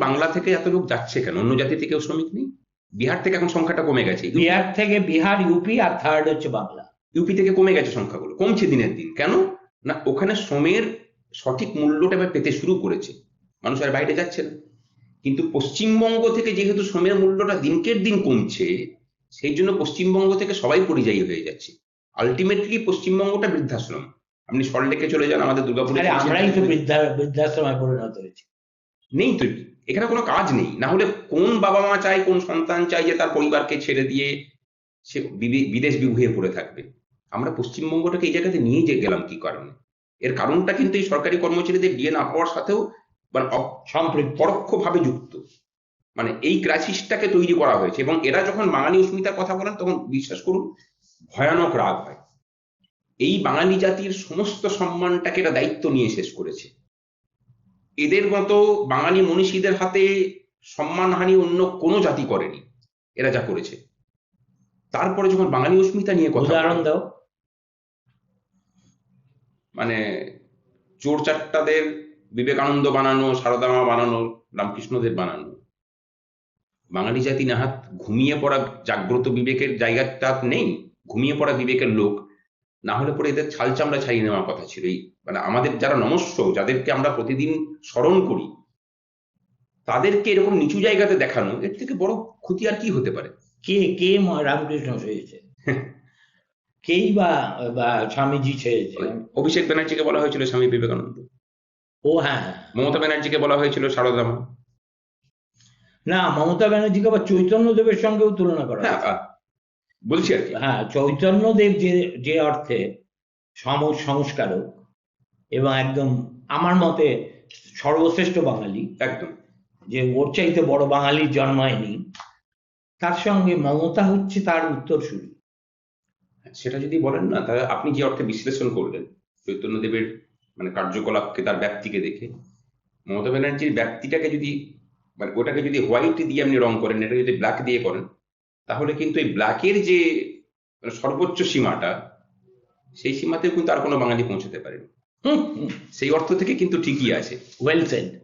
বাংলা থেকে এত লোক যাচ্ছে কেন? অন্য জাতি থেকেও শ্রমিক নেই? বিহার থেকে এখন সংখ্যাটা কমে গেছে, বিহার থেকে, বিহার, ইউপি, আর থার্ড হচ্ছে বাংলা। ইউপি থেকে কমে গেছে, সংখ্যাগুলো কমছে দিনের দিন। কেন না? ওখানে শ্রমের সঠিক মূল্যটা এবার পেতে শুরু করেছে, মানুষ আর বাইরে যাচ্ছে না। কিন্তু পশ্চিমবঙ্গ থেকে যেহেতু শ্রমের মূল্যটা দিনকের দিন কমছে, সেই জন্য পশ্চিমবঙ্গ থেকে সবাই পরিযায়ী হয়ে যাচ্ছে। আলটিমেটলি পশ্চিমবঙ্গটা বৃদ্ধাশ্রম। আপনি সল্টলেকে চলে যান, আমাদের দুর্গাপুরে আরে আমরাই তো বৃদ্ধাশ্রমে পরিণত হয়েছি। নেই তো, এখানে কোনো কাজ নেই। না হলে কোন বাবা মা চায়, কোন সন্তান চায় যে তার পরিবারকে ছেড়ে দিয়ে সে বিদেশ বিভুঁইয়ে পড়ে থাকবে? আমরা পশ্চিমবঙ্গটাকে এই জায়গাতে নিয়ে যে গেলাম কি কারণে? এর কারণটা কিন্তু এই সরকারি কর্মচারীদের ডিএ না পাওয়ার সাথেও মানে সম্পৃক্ত, পরোক্ষভাবে যুক্ত। মানে এই ক্রাইসিসটাকে তৈরি করা হয়েছে, এবং এরা যখন বাঙালি অস্মিতার কথা বলেন তখন বিশ্বাস করুন ভয়ানক রাগ হয়। এই বাঙালি জাতির সমস্ত সম্মানটাকে এরা দায়িত্ব নিয়ে শেষ করেছে। এদের মতো বাঙালি মনীষীদের হাতে সম্মানহানি অন্য কোনো জাতি করেনি, এরা যা করেছে। তারপরে যখন বাঙালি অস্মিতা নিয়ে কথা উদাহরণ দাও। মানে চোর চাট্টাদের বিবেকানন্দ বানানো, সারদামা বানানো, রামকৃষ্ণদেব বানানো, বাঙালি জাতি নাহাত ঘুমিয়ে পড়া জাগ্রত বিবেকের জায়গাটা নেই, ঘুমিয়ে পড়া বিবেকের লোক। না হলে পরে এদের ছাল চামড়া ছাড়িয়ে নেওয়ার কথা ছিল। এই মানে আমাদের যারা নমস্য, যাদেরকে আমরা প্রতিদিন স্মরণ করি, তাদেরকে এরকম নিচু জায়গাতে দেখানো, এর থেকে বড় ক্ষতি আর কি হতে পারে? কে কে রামকৃষ্ণ ছেড়েছে? কেই বা স্বামীজি ছেড়েছে? অভিষেক ব্যানার্জিকে বলা হয়েছিল স্বামী বিবেকানন্দ। ও হ্যাঁ। মমতা ব্যানার্জিকে বলা হয়েছিল সারদামা। না, মমতা ব্যানার্জিকে আবার চৈতন্যদেবের সঙ্গেও তুলনা করা হ্যাঁ, হয়েছে। বলছি আর কি। হ্যাঁ, চৈতন্যদেব যে অর্থে সংস্কারক এবং একদম আমার মতে সর্বশ্রেষ্ঠ বাঙালি, একদম, যে ওর চাইতে বড় বাঙালির জন্মায়নি, তার সঙ্গে মমতা হচ্ছে তার উত্তরসূরি। সেটা যদি বলেন না, তাহলে আপনি যে অর্থে বিশ্লেষণ করলেন চৈতন্যদেবের মানে কার্যকলাপকে, তার ব্যক্তিকে দেখে, মমতা ব্যানার্জির ব্যক্তিটাকে যদি মানে ওটাকে যদি হোয়াইট দিয়ে আপনি রং করেন, এটা যদি ব্ল্যাক দিয়ে করেন, তাহলে কিন্তু এই ব্ল্যাকের যে মানে সর্বোচ্চ সীমাটা, সেই সীমাতেও কিন্তু আর কোনো বাঙালি পৌঁছাতে পারেনি। সেই অর্থ থেকে কিন্তু ঠিকই আছে। Well said.